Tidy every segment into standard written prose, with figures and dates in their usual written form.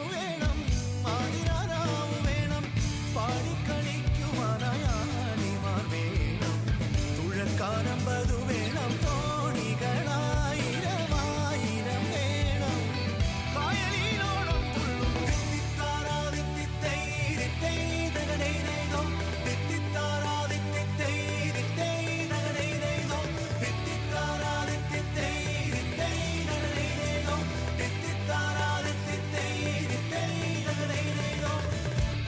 വേണം ആതിരാരാവ് വേണം പാടിക്കളിക്കുവാനായാടിമാർ വേണം തുഴക്കാരമ്പതു വേണം തോണികളായിരമായിരം വേണം കായലിനോളം തുള്ളും തിത്തിത്താരാ തിത്തിത്തൈ തിത്തൈ തകടൈ നെയ്തോ തിത്തിത്താരാ തിത്തിത്തൈ തിത്തൈ തകടൈ നെയ്തോ തിത്തിത്താരാ തിത്തിത്തൈ തിത്തൈ തകടൈ നെയ്തോ തിത്തിത്താരാ തിത്തിത്തൈ തിത്തൈ തകടൈ നെയ്തോ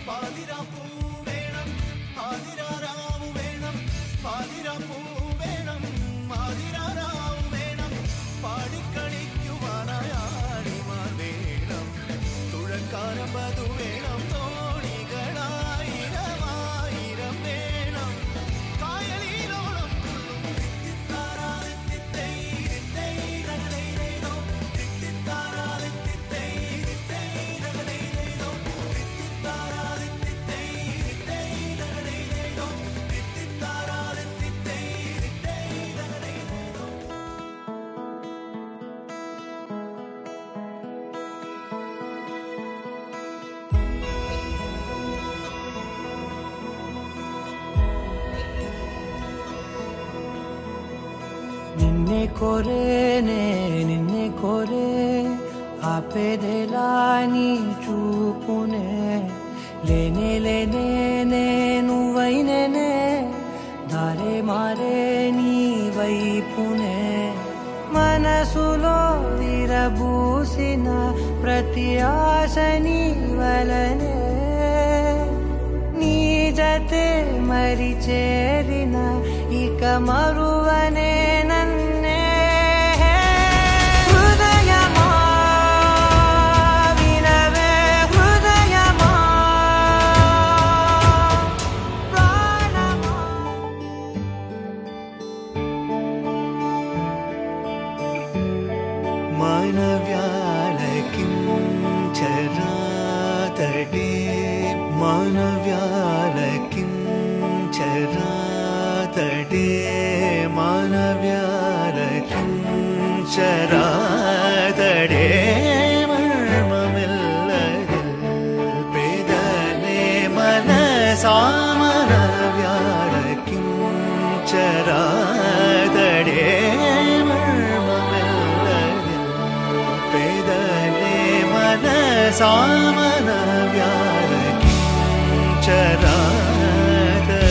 പാതിരാപ്പൂ വേണം ആതിരാരാവ് വേണം പാതിരാപ്പൂ വേണം ആതിരാരാവ് വേണം പാടിക്കളിക്കുവാനായാടിമാർ വേണം തുഴക്കാരമ്പതു വേണം തോണികളായിരമായിരം വേണം കായലിനോളം തുള്ളും തിത്തിത്താരാ തിത്തിത്തൈ തിത്തൈ തകടൈ നെയ്തോ തിത്തിത്താരാ തിത്തിത്തൈ തിത്തൈ തകടൈ നെയ്തോ തിത്തിത്താരാ തിത്തിത്തൈ തിത്തൈ തകടൈ നെയ്തോ തിത്തിത്താരാ തിത്തിത്തൈ തിത്തൈ തകടൈ നെയ്തോ నిన్నే కోరేనే నిన్నే కోరే ఆపేదేలా నీ చూపునే లేనే లేనే నువ్వైనేనే దారే మారే నీ వైపునే మనసులో విరబూసిన ప్రతి ఆశ నీ వలనే నీ జతే మరి చేరిన ఇక మరువనే నన్నే హృదయమా వినవే హృదయమా ప్రాణమా മാനവ്യാലകിം ചരാതടേ മാനവ്യാലകിം ചരാതടേ മാനവ്യാലകിം ചരാതടേ മർമ്മമില്ലതിൽ പേദനെ മനസാമനവ്യാലകിം ചരാതടേ പേദനെ മനസാമനവ്യാലകിം ചരാതടേ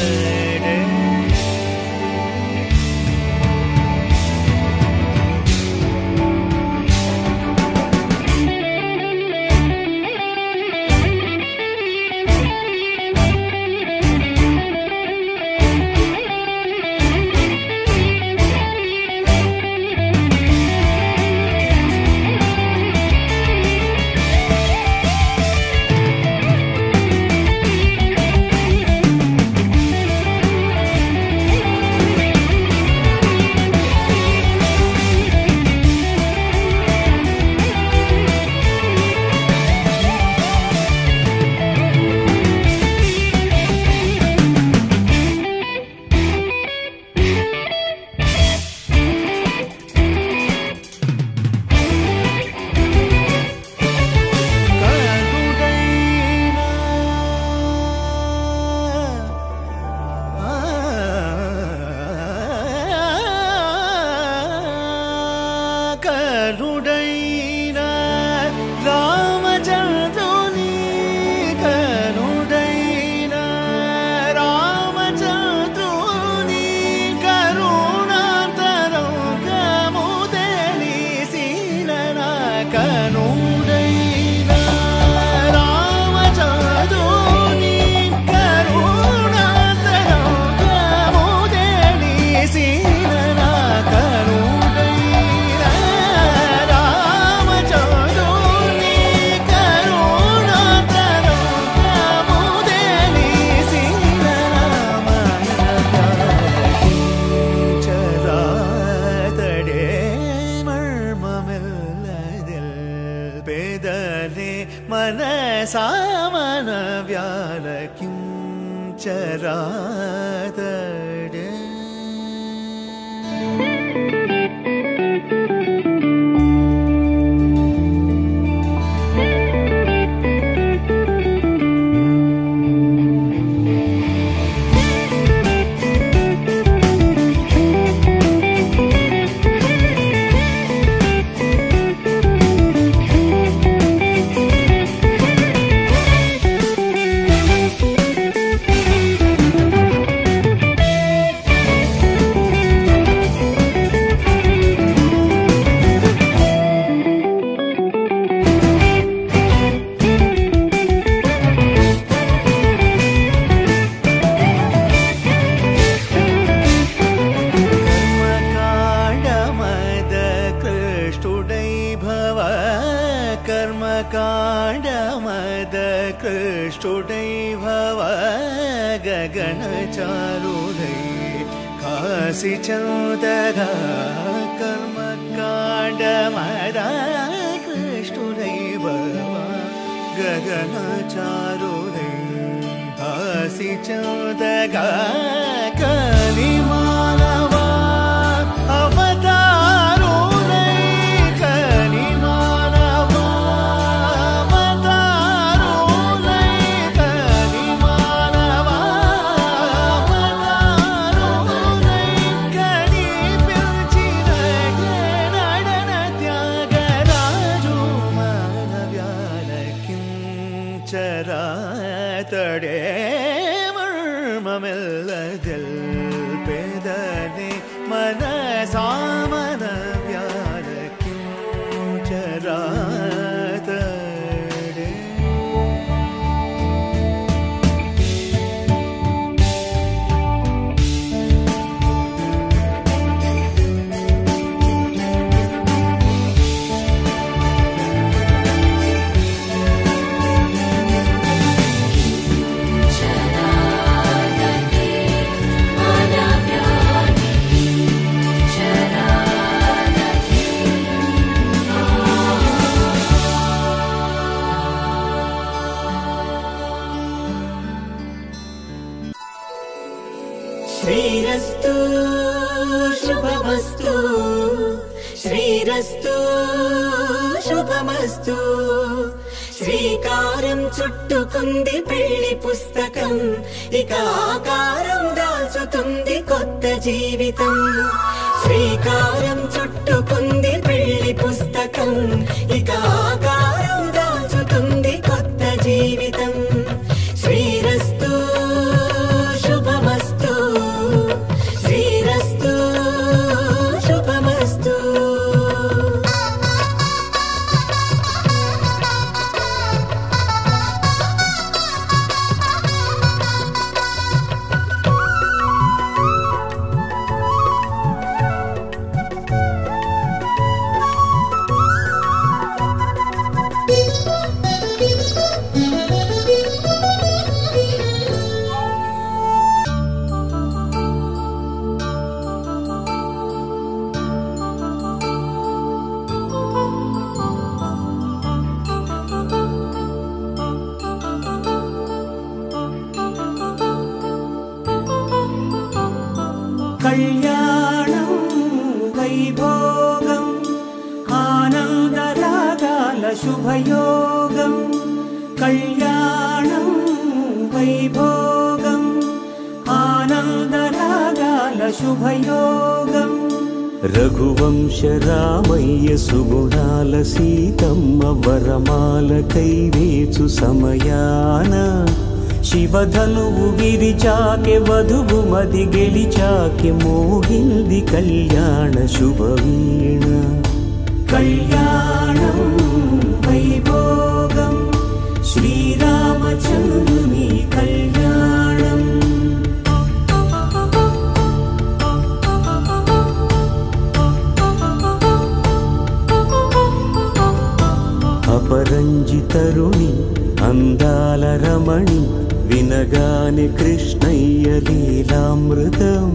కరుడైన రామచంద్రుని కరుడైన రామచంద్రుని కరుణాంతరంగము తెలిసిన కరుడైన రామచంద్రుని కరుణాంతరంగము తెలిసిన కరుడైన రామచంద్రుని కరుణాంతరంగము తెలిసిన ചരാതടേ മർമ്മമില്ലതിൽ പേദനെ മനസാമനവ്യാലകിം ചരാതടേ మద కృష్ణుడై భవ గగనచారుడై కాశీ చందగా కర్మకాండ మద కృష్ణుడై భవ గగనచారుడై కాశీ చందగా కలి మానవా అవతారుడై కలి మానవా అవతారుడై కలి మానవా అవతారుడై కలి పిలిచిన నడన త్యాగరాజు మానవ్యాలకించరాతడే మర్మమెల్లదల్ పేదనే మనసామన వ్యాలకించరాతడే శ్రీరస్తు శుభమస్తు శ్రీరస్తు శుభమస్తు శ్రీకారం చుట్టుకుంది పెళ్లి పుస్తకం ఇక ఆకారం దాల్చుతుంది కొత్త జీవితం శ్రీకారం చుట్టుకుంది పెళ్లి పుస్తకం ఇక ఆకారం దాల్చుతుంది కొత్త జీవితం శ్రీరస్తు శుభమస్తు శ్రీరస్తు శుభమస్తు కళ్యాణం వైభోగం ఆనందరాగాల శుభయోగం కళ్యాణం వైభోగం ఆనందరాగాల శుభయోగం రఘువంశ రామయ్య సుగుణాల సీతమ్మ వరమాల కైవేచు సమయాన శివధనువు విరిచాకె వధువు మది గెలిచాకె మోగింది కళ్యాణ శుభవీణ కళ్యాణం వైభోగం శ్రీరామచంద్రుని కళ్యాణం అపరంజి తరుణి అందాల రమణి వినగానే కృష్ణయ్య లీలామృతం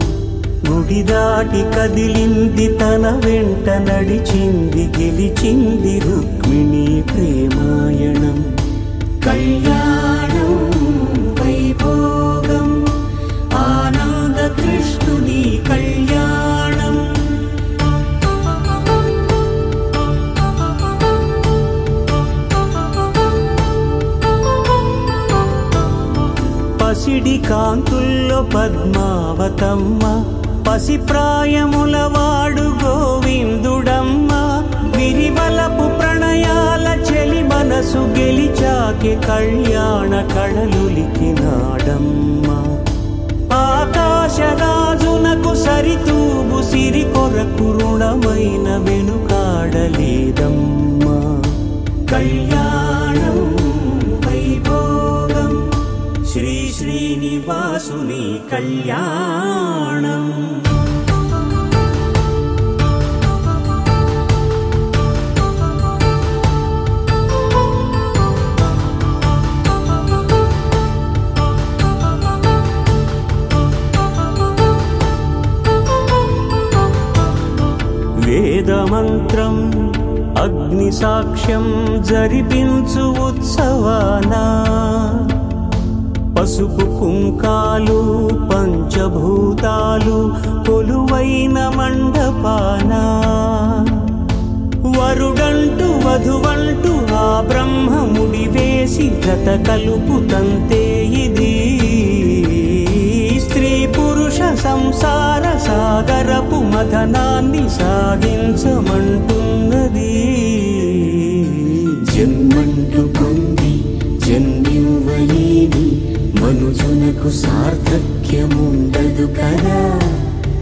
గుడి దాటి కదిలింది తన వెంట నడిచింది గెలిచింది రుక్మిణి ప్రేమాయణం కళ్యాణం వైభోగం ఆనంద కృష్ణుని కళ్యాణం పసిడి కాంతుల్లో పద్మావతమ్మ పసిప్రాయముల వాడు గోవిందుడమ్మ విరివలపు ప్రణయాల చెలి మనసు గెలిచాకే కళ్యాణ కళలులికినాడమ్మ ఆకాశరాజునకు సరితూగు సిరి కొరకు రుణమైన వెనుకాడలేదమ్మా కళ్యాణం వైభోగం శ్రీ శ్రీనివాసుని కళ్యాణం అగ్ని సాక్ష్యం జరిపించు ఉత్సవాన పసుపు కుంకాలు పంచభూతాలు కొలువైన మండపాన వరుడంటూ వధువంటూ ఆ బ్రహ్మముడి వేసి జత కలుపుతంతే ఇది స్త్రీ పురుష సంసార సాగరపు మథనాన్ని సాగించమంటున్నది. జన్మంటూ పొంది జన్మివ్వలేని మనుజునకు సార్థక్యముండదు కదా.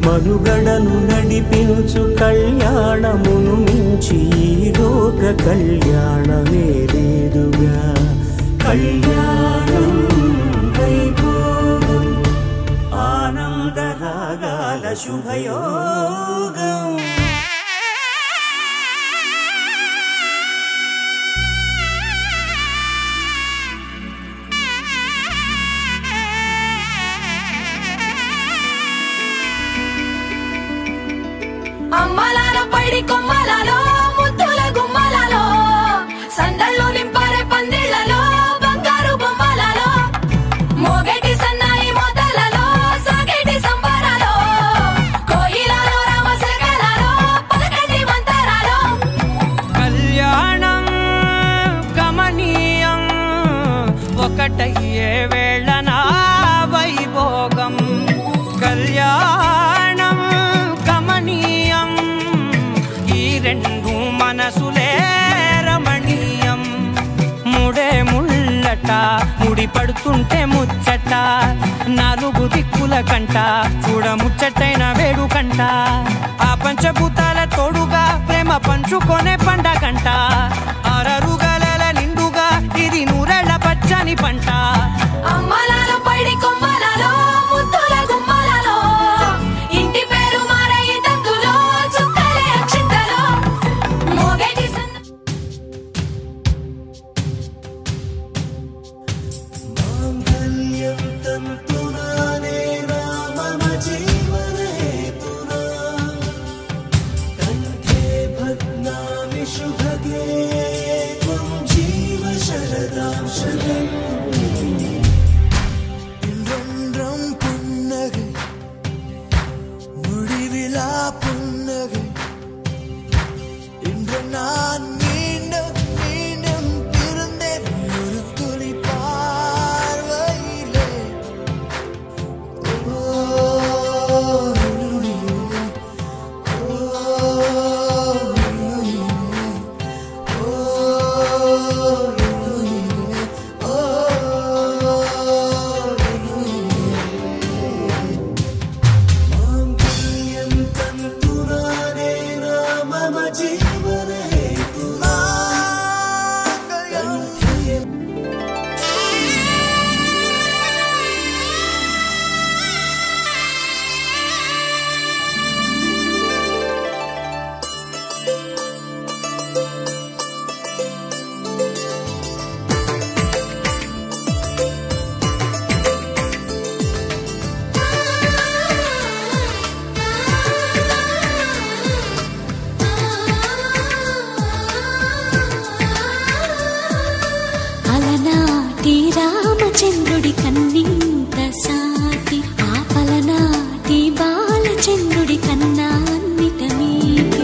మనుగడను నడిపించు కళ్యాణమును మించి ఈ లోక కళ్యాణమే లేదుగా. కళ్యాణం వైభోగం ఆనంద రాగాల శుభయోగం. అమ్మలాల పైడి కొమ్మలలో ముద్దుల గుమ్మలలో సందళ్ళు నింపారే పందిళ్లలో బంగారు బొమ్మలలో మోగేటి సన్నాయి మోతలలో సాగేటి సంబరాలో కోయిలలో రామశకలలో పలకండి మంతరాలో. కళ్యాణం గమనీయం ఒకటయ్యే వేళన వైభోగం. కళ్యాణం గమనీయం ఈ రెండు మనసులే రమణీయం. ముడే ముళ్ళట ముడి పడుతుంటే ముచ్చట నాలుగు దిక్కుల కంట చూడ ముచ్చటైన వేడుకంట. ఆ పంచభూతాల తోడుగా ప్రేమ పంచుకొనే పండగంట. అరరుగలల నిండుగా ఇది నూరెళ్ళ పచ్చని పంట. అమ్మలాల పైడి కొమ్మలలో ముద్దుల గుమ్మలలో ఇంటి పేరు మారయి తందులో చుక్కలే అక్షింతలో మోగేటి మాంగళ్యం తంతునానే రామమ జీవనహేతునా కంఠే భగ్నామి శుభగే త్వం జీవ శరదాం శతం. இன்றென்றும் புன்னகை முடிவிலா புன்னகை இன்று நான் மீண்டும் மீண்டும் பிறந்தேன் ஒரு துளி பார்வையிலே. ஓ మాంగళ్యం తంతునానే రామమ జీవనహేతునా కంఠే అలనాటి రామచంద్రుడి కన్నింత సాటి ఆపలనాటి బాలచంద్రుడి కన్నా అన్నిట మీటి.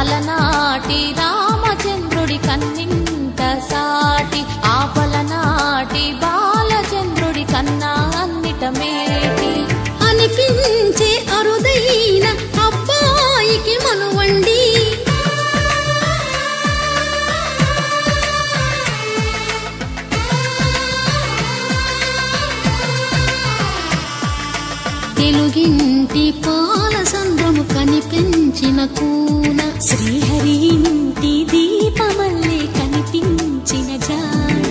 అలనాటి రామచంద్రుడి కన్నింత సాటి ఆపలనాటి బాలచంద్రుడి కన్నా అన్నిట మేటి. అనిపించే అరుదైన అబ్బాయికి మనువండి తెలుగింటి పాల సంద్రము కనిపించిన కూన శ్రీహరి ఇంటి దీపమల్లే కనిపించిన జాన.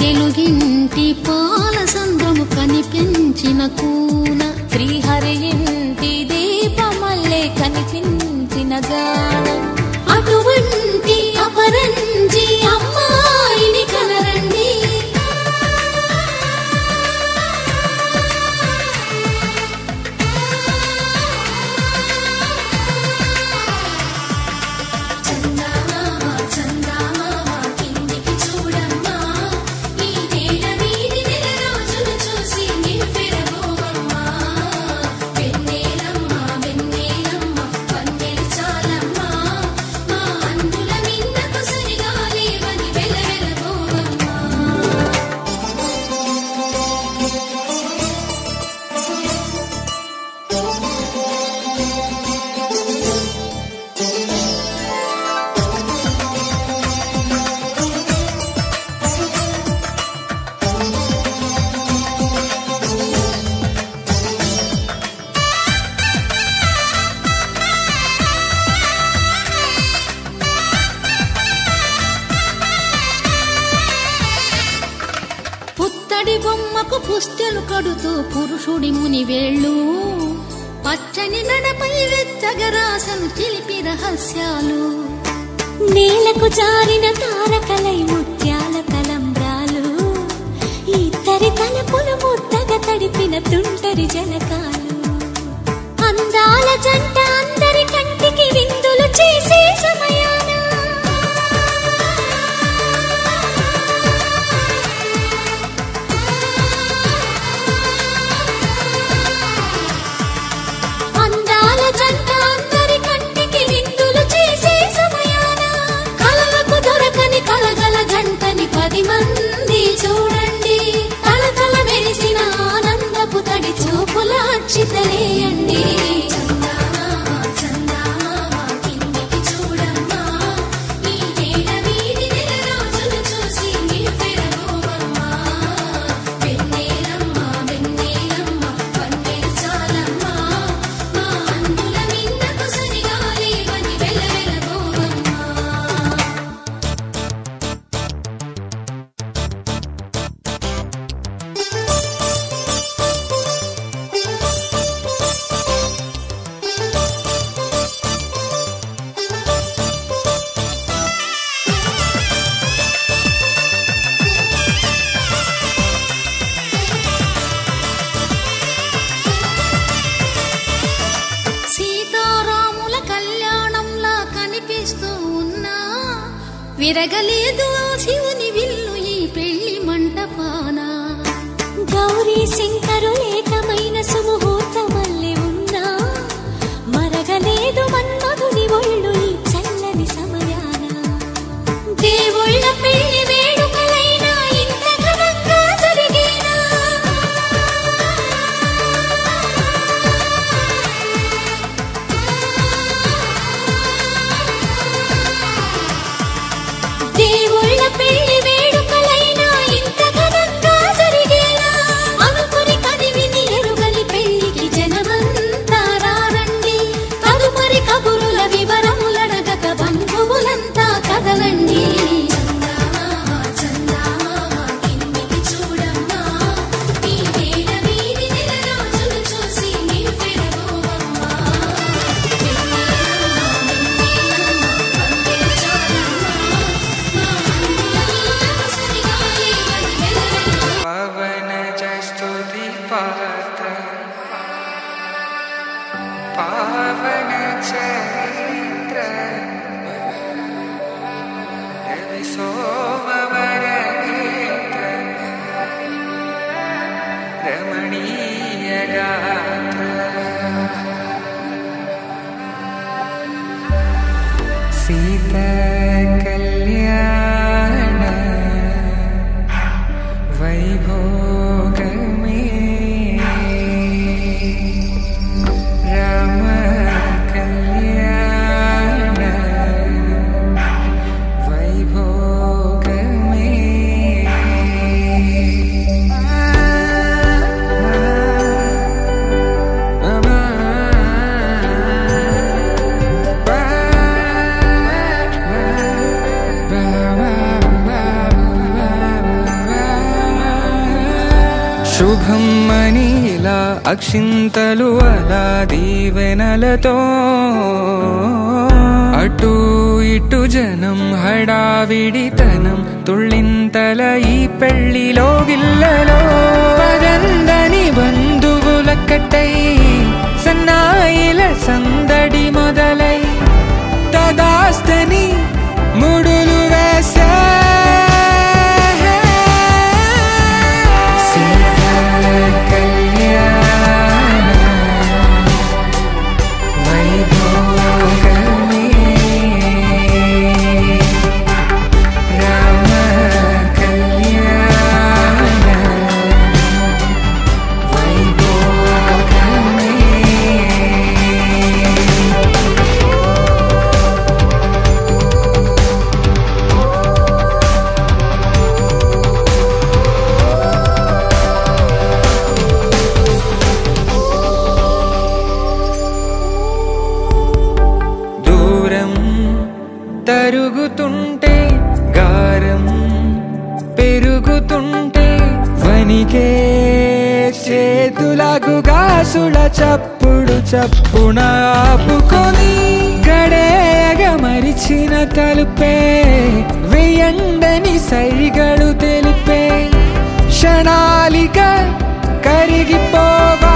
తెలుగింటి పాల సంద్రము కనిపించిన కూన శ్రీహరి ఇంటి దీపమల్లే కనిపించిన జాన. అటువంటి అపరంజి అమ్మాయిని కనరండి. చందా పుత్తడి బొమ్మకు పుస్తెలు కడుతూ పురుషుడి ముని వేళ్ళు పచ్చని నడపై వెచ్చగరాసలు చిలిపి రహస్యాలు నేలకు జారిన తారకలై ముత్యాల తలంబ్రాలు ఇద్దరి తలపులు ముద్దగా తడిపిన తుంటరి జలకాలు అందాల జంట అందరి కంటికి విందులు చేసే సమయాన అందాల జంట అందరి కంటికి విందులు చేసే సమయాన కలలకు దొరకని కలగల జంటని 10 మంది చూడండి తలతల మెరిసిన ఆనందపు తడి చూపుల అచ్చితలేయండి విరగలేదు శివుని విల్లు ఈ పెళ్లి మంటపాన గౌరీ శంకరు ఏకమైన సుముహూర్తమల్లె ఉన్నా మరగలేదు మన్మధుని ఒళ్ళు ఈ చల్లని సమయాన దేవుళ్ళ పెళ్లి వేడుకలైనా ఇంత ఘనంగా జరిగేనా దేవుళ్ళ పెళ్లి వేడుకలైనా ఇంత ఘనంగా జరిగేనా అనుకుని కదివిని ఎరుగని పెళ్లికి జనమంతా రారండి తదుపరి కబురుల వివరములడగక బంధువులంతా కదలండి పావన చరిత్ర రవి సోమవర నేత్ర రమణీయ గాత్ర సీత కళ్యాణ వైభోగమే రామ కళ్యాణ వైభోగమే శుభం మనీలా అక్షింతలు అలా దీవెనలతో అటు ఇటు జనం హడావిడితనం తుళ్ళింతల ఈ పెళ్లిలో గిల్లలో పదందని బంధువులక్కటై సన్నాయిల సందడి మొదలై తదాస్తని ముడులు వేసా దానికే చేతులకు గాసుల చప్పుడు చప్పున ఆపుకొని గడేయగ మరిచిన తలుపే వెయ్యండని సైగడు తెలిపే క్షణాలిక కరిగిపోవా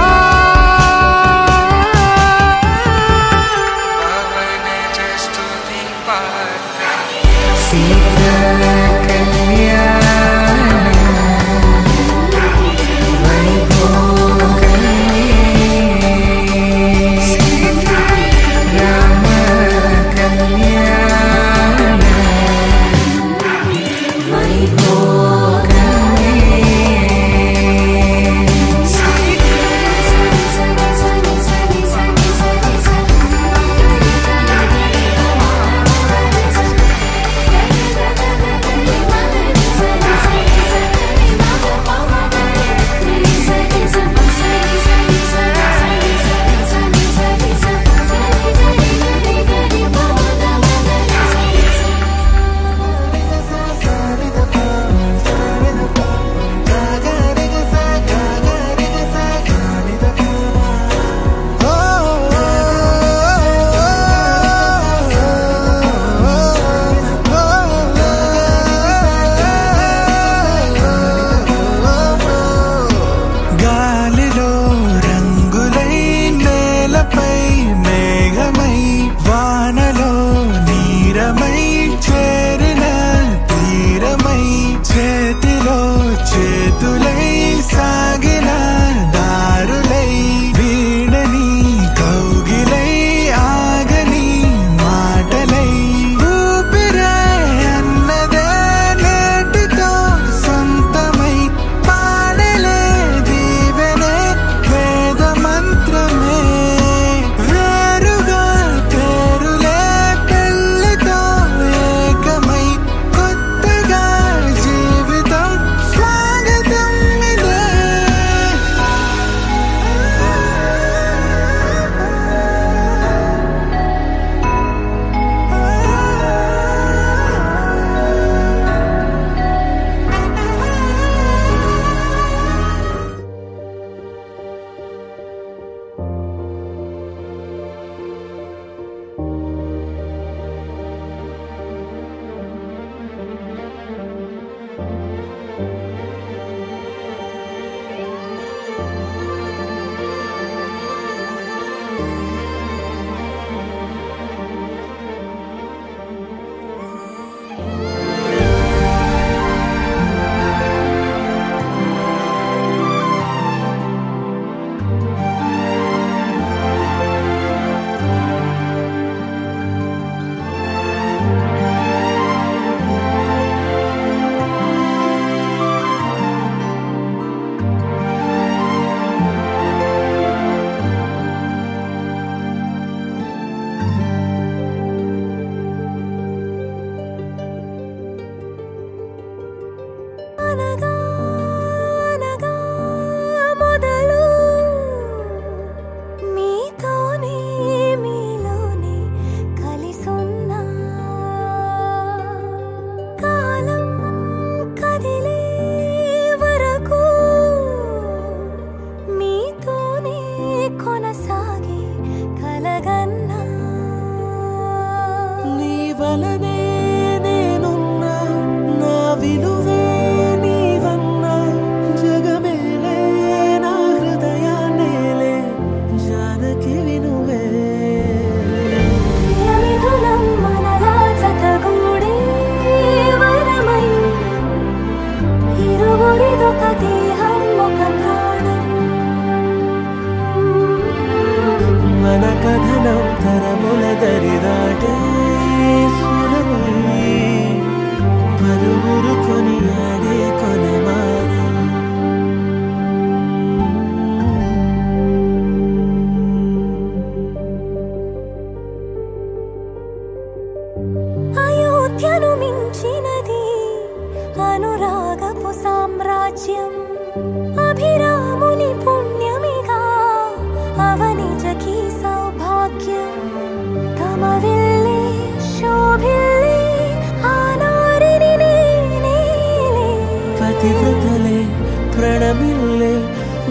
ప్రణమిల్లే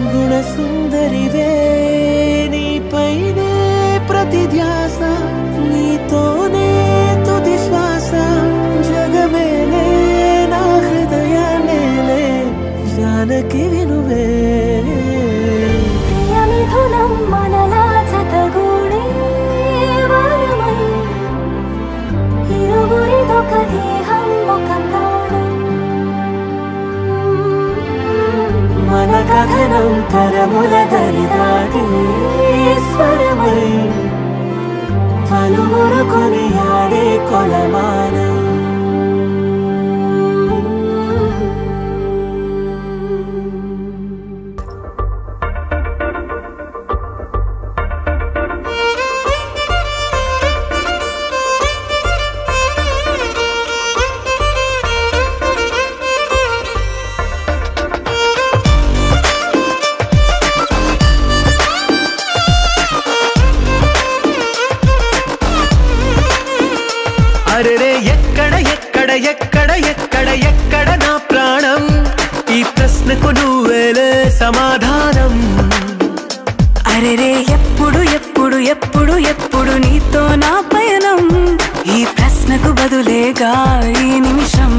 గుణసుందరివే నీపైనే ప్రతి ధ్యాస నీతోనే తుది శ్వాస జగమేలే నా హృదయాన్నేలే జానకి వినువే మిథునం మనలా జతగూడే వరమై ఇరువురిదొక దేహం ఒక ప్రాణం మన కథనం తరముల దరిదాటి స్వరమై పలువురు కొనియాడే కొలమానం అరెరే ఎక్కడ ఎక్కడ ఎక్కడ ఎక్కడ ఎక్కడ నా ప్రాణం ఈ ప్రశ్నకు నువ్వేలే సమాధానం అరెరే ఎప్పుడు ఎప్పుడు ఎప్పుడు ఎప్పుడు నీతో నా పయనం ఈ ప్రశ్నకు బదులేగా ఈ నిమిషం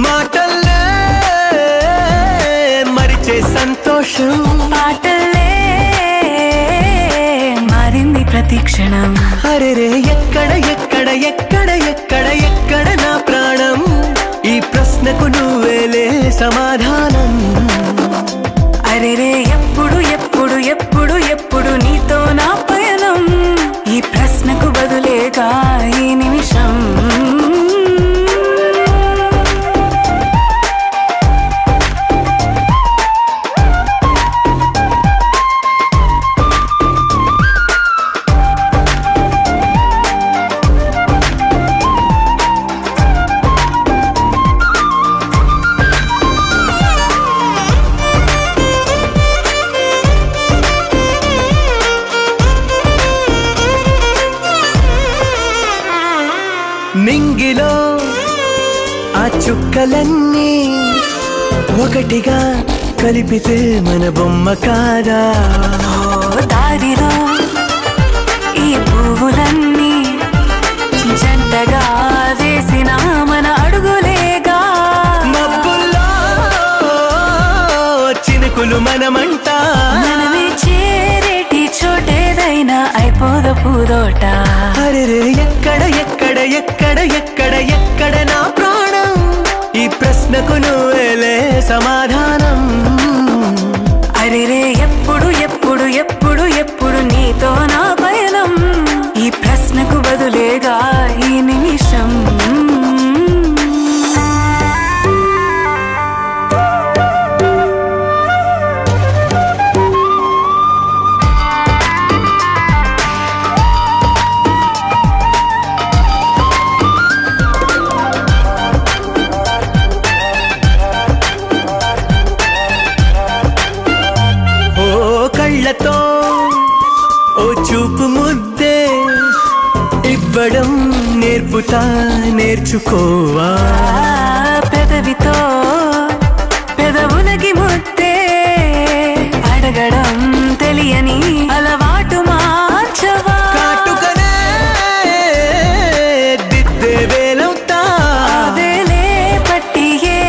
మాటల్లే మరిచే సంతోషం పాటలే మారింది ప్రతి క్షణం అరెరే ఎక్కడ ఎక్కడ ఎక్కడ ఎక్కడ ఎక్కడ నా ప్రాణం ఈ ప్రశ్నకు నువ్వేలే సమాధానం అరెరే ఎప్పుడు ఎప్పుడు ఎప్పుడు ఎప్పుడు నీతో నా పయనం ఈ ప్రశ్నకు బదులేగా ఈ నిమిషం నింగిలో ఆ చుక్కలన్నీ ఒకటిగా కలిపితే మన బొమ్మ కాదా దారిలో ఈ పువ్వులన్నీ జంటగా వేసిన మన అడుగులేగా మబ్బుల్లో చినుకులు మనమంట మనమే చేరేటి చోటేదైనా అయిపోదు పూదోట అరెరే ఎక్కడ ఎక్కడ ఎక్కడ ఎక్కడ ఎక్కడ నా ప్రాణం ఈ ప్రశ్నకు నువ్వేలే సమాధానం అరెరే ఎప్పుడు ఎప్పుడు ఎప్పుడు ఎప్పుడు నీతో నా పయనం ఈ ప్రశ్నకు బదులేగా ఈ నిమిషం కళ్ళతో ఓ చూపు ముద్దే ఇవ్వడం నేర్పుతా నేర్చుకోవా పెదవితో పెదవులకి ముద్దే అడగడం తెలియని అలవాటు మార్చవా కాటుకనే దిద్దే వేలవుతా వేలే పట్టి ఏ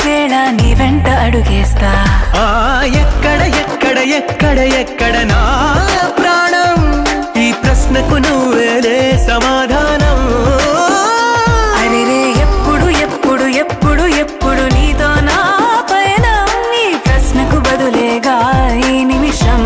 వేళ నీ వెంట అడుగేస్తా ఎక్కడ ఎక్కడ ఎక్కడ ఎక్కడ నా ప్రాణం ఈ ప్రశ్నకు నువ్వేలే సమాధానం అరెరే ఎప్పుడు ఎప్పుడు ఎప్పుడు ఎప్పుడు నీతో నా పయనం ఈ ప్రశ్నకు బదులేగా ఈ నిమిషం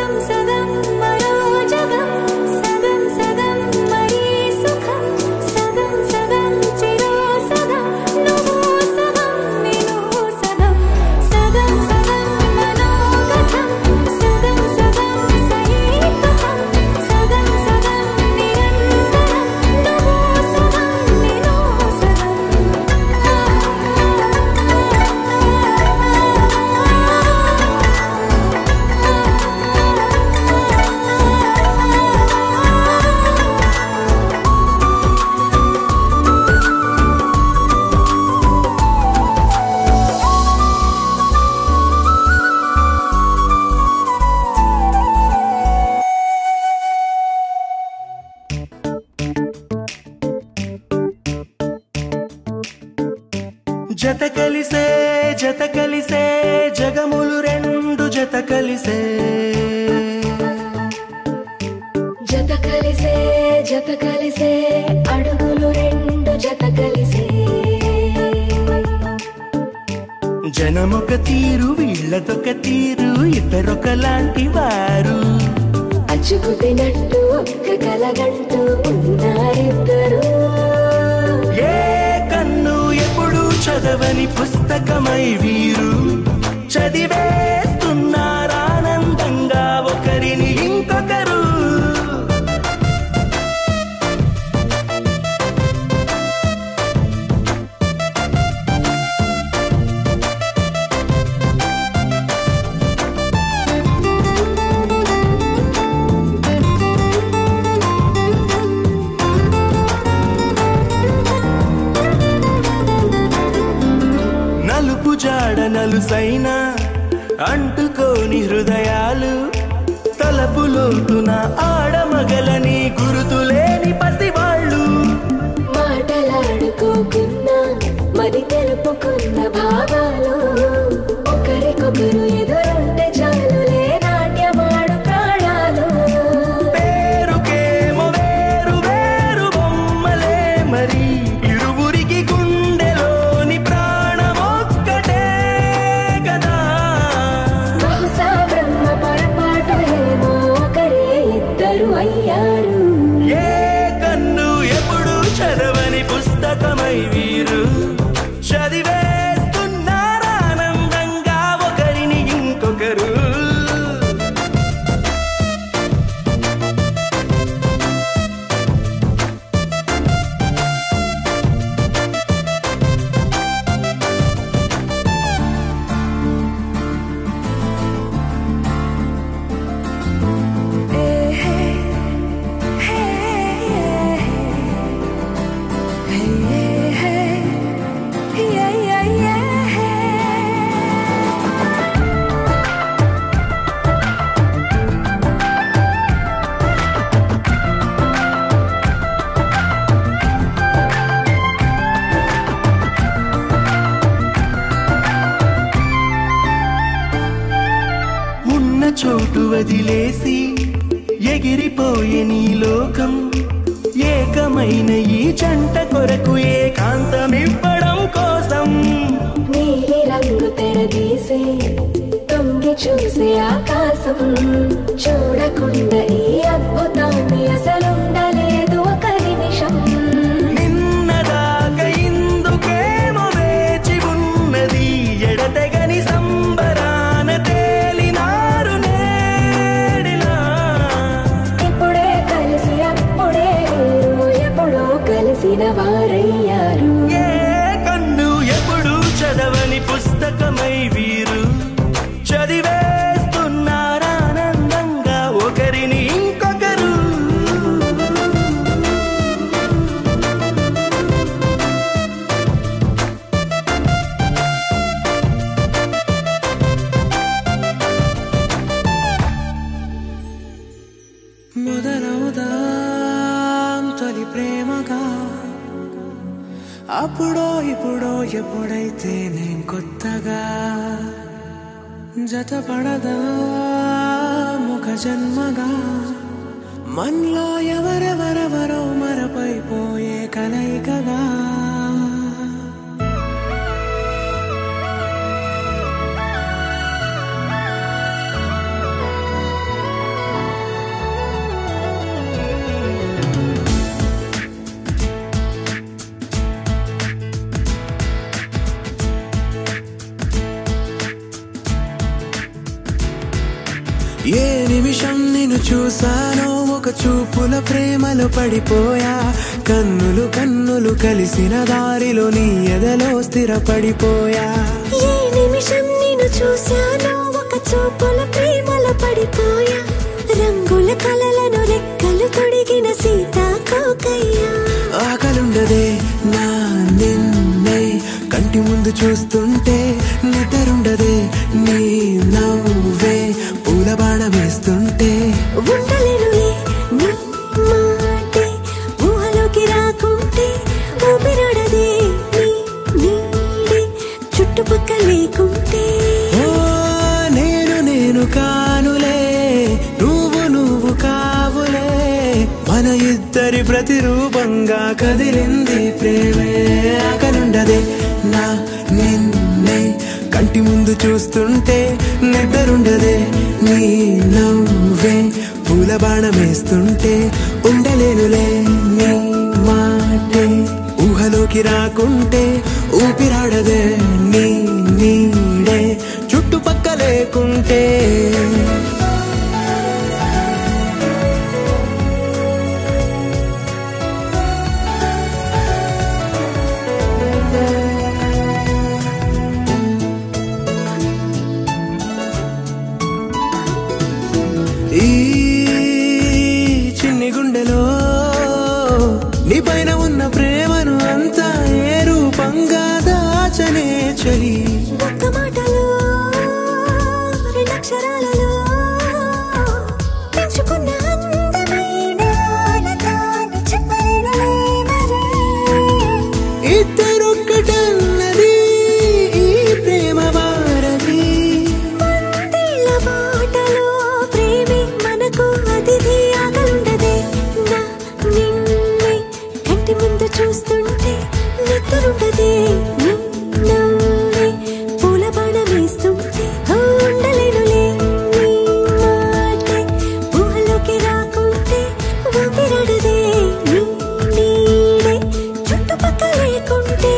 సగం సగం మరో జగం సగం సగం మరీ సుఖం సగం సగం చిరో సగం నువ్వు సగం నేను సగం సగం సగం మనోగతం సగం సగం సైకతం సగం సగం నిరంతరం నువ్వు సగం నేను సగం జత కలిసే జగములు రెండు జత కలిసే జత కలిసే అడుగులు రెండు జత కలిసే జనమొక తీరు వీళ్ళదొక తీరు ఇద్దరొకలాంటి వారు అచ్చుకుతినట్టు ఒక్క కలగంటూ ఉన్నారిద్దరు ఏ కన్ను ఎప్పుడు చదవని పుస్తకమై వీరు చదివేస్తున్నారానందంగా ఒకరిని ఇంకొకరు నలుపు జాడ నలుసైన అంటుకోని హృదయాలు తలపులోతున ఆడమగలని గురుతులేని పసివాళ్ళు మాటలాడుకోకున్నా మరి తెలుపుకున్న భావాలు ఒకరికొకరు ఎదురుంటే చాలులే నాట్యమాడు ప్రాణాలు పేరుకేమో వేరు వేరు బొమ్మలే మరి ఇరువురికి గుండెలోని ప్రాణమొక్కటే కదా బహుశా బ్రహ్మ పొరపాటు ఏమో ఒకరే ఇద్దరు అయ్యారు ఏ కన్ను ఎప్పుడు చదవని పుస్తకమై వీరు చదివేస్తున్నారానందంగా ఒకరిని ఇంకొకరు ఉన్న చోటు వదిలేసి ఎగిరిపోయే నీ లోకం ఏకమైన ఈ జంట కొరకు ఏకాంతమివ్వడం కోసం నీలి రంగు తెరదీసే తొంగి చూసే ఆకాశం చూడకుండా ఈ అద్భుతాన్ని అసలుండలేదు ఒక నిమిషం నిన్నదాకా ఇందుకేమో వేచి ఉన్నది ఎడతెగని సంబరాన తేలినారు నేడిలా ఇప్పుడే కలిసి అప్పుడే వీరు ఎప్పుడో కలిసిన వారయ్యారు ఏ కన్ను ఎప్పుడు చదవని పుస్తకమై వీరు చదివేస్తున్నారానందంగా ఒకరిని ఇంకొకరు మొదలవుదాం తొలి ప్రేమగా అప్పుడో ఇప్పుడో ఎప్పుడైతే నేను కొత్తగా జతపడదా ముఖ జన్మగా మనలో ఎవరెవరెవరో మరపైపోయే కలయికగా ఏ నిమిషం నిన్ను చూసానో ఒక చూపుల ప్రేమలో పడిపోయా కన్నులు కన్నులు కలిసిన దారిలో నీ ఎదలో స్థిరపడిపోయా ఏ నిమిషం నిన్ను చూసానో ఒక చూపుల ప్రేమలో పడిపోయా రంగుల కలలను రెక్కలు తొడిగిన సీతాకోకయ్యా ఆకలుండదే నా నిన్నే కంటి ముందు చూస్తుంటే నిద్రుండదే నీ నవ్వే పూల బాణం వేస్తుంటే ఉండలేనులే నీ మాటే ఊహలోకి రాకుంటే ఊపిరాడదే నీ నీడే చుట్టుపక్కల లేకుంటే ఓ నేను కానులే నువ్వు కావులే మన ఇద్దరి ప్రతిరూపంగా కదిలింది ప్రేమే ఆకలుండదే నా నిన్నే కంటి ముందు చూస్తుంటే నిద్రుండదే నీ నవ్వే పూల బాణం వేస్తుంటే ఉండలేనులే నీ మాటే ఊహలోకి రాకుంటే ఊపిరాడదే నీ నీడే చుట్టుపక్క లేకుంటే ఈ చిన్ని గుండెలో నీ పైన ఉన్న ప్రేమను అంతా ఏ రూపంగా దాచనే చలి ఒక్క మాటలో రెండక్షరాలలో పెంచుకున్న అందమైన ఆనతాన్ని చెప్పలేనులే మరి ఇద్దరొక్కటన్నది ఈ ప్రేమ వారది మందిల బాటలో ప్రేమే మనకు అతిథి ఆగలుండదే నా నిన్నే కంటి ముందు చూస్తుంటే నిద్రుండదే నీ నవ్వే పూల బాణం వేస్తుంటే ఉండలేనులే నీ మాటే ఊహలోకి రాకుంటే ఊపిరాడదే నీ నీడే చుట్టుపక్కల లేకుంటే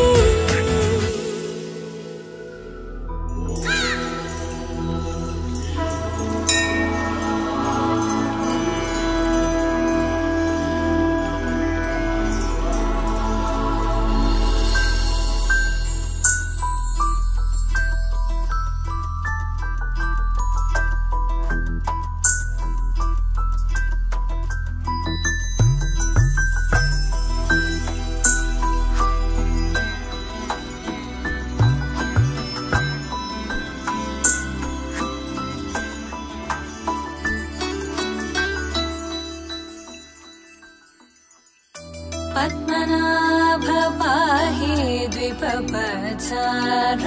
పద్మనాభ పాహి ద్విపపచార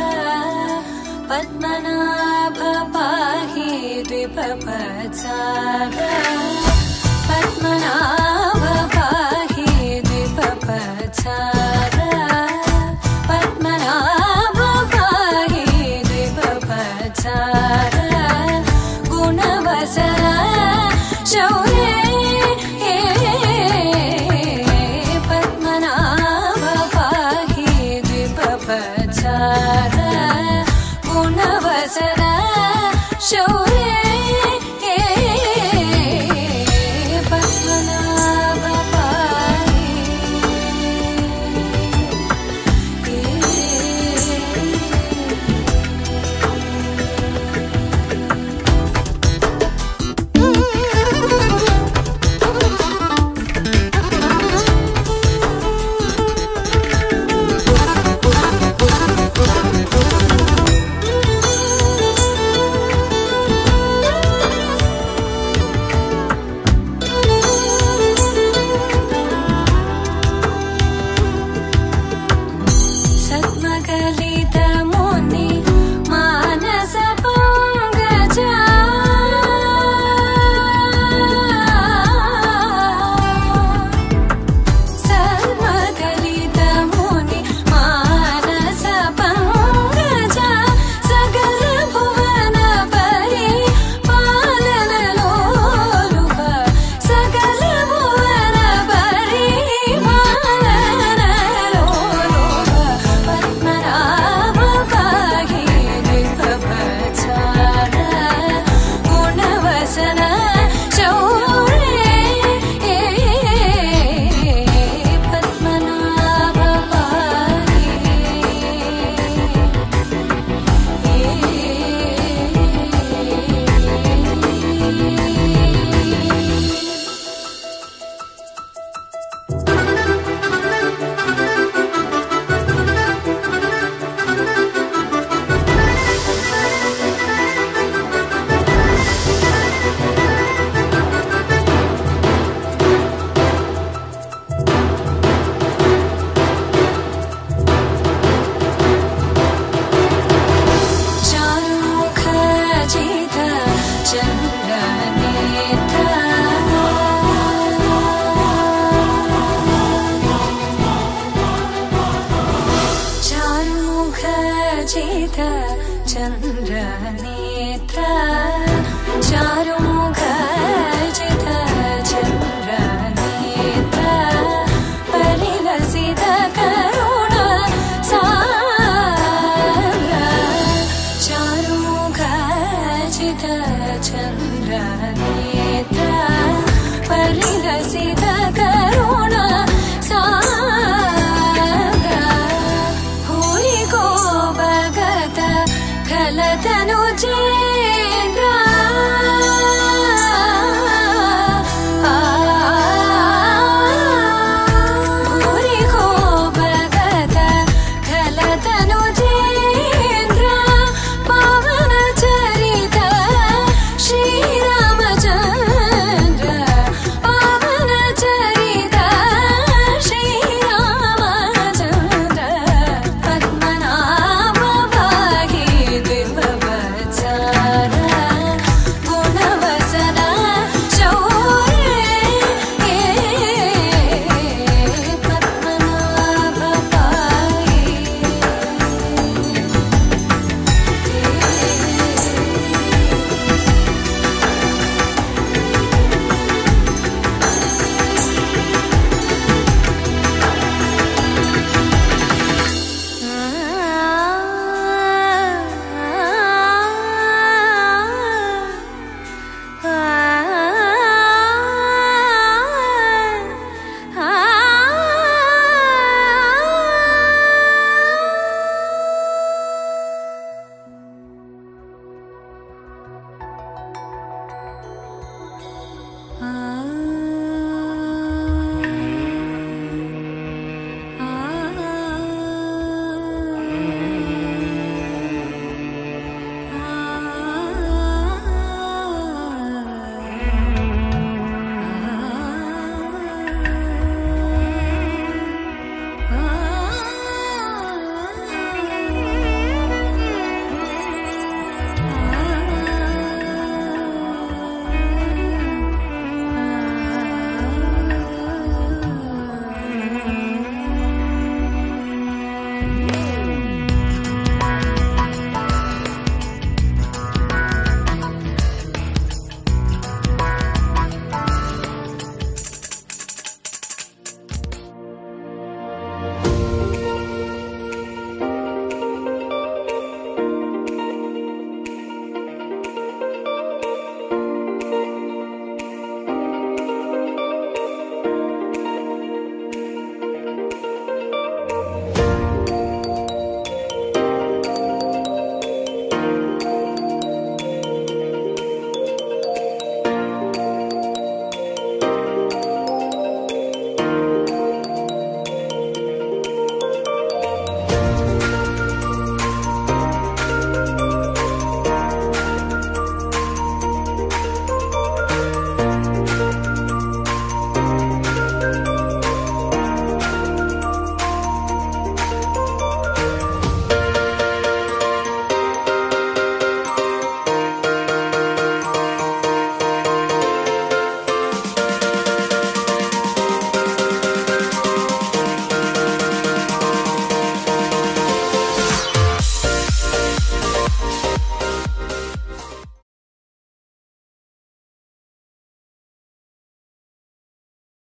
పద్మనాభ పాహి ద్విపపచార పద్మనాభ పాహి ద్విపపచార పద్మనాభ పాహి ద్విపపచార గుణవసర శౌర్య గుణవసర శౌర్య వాసన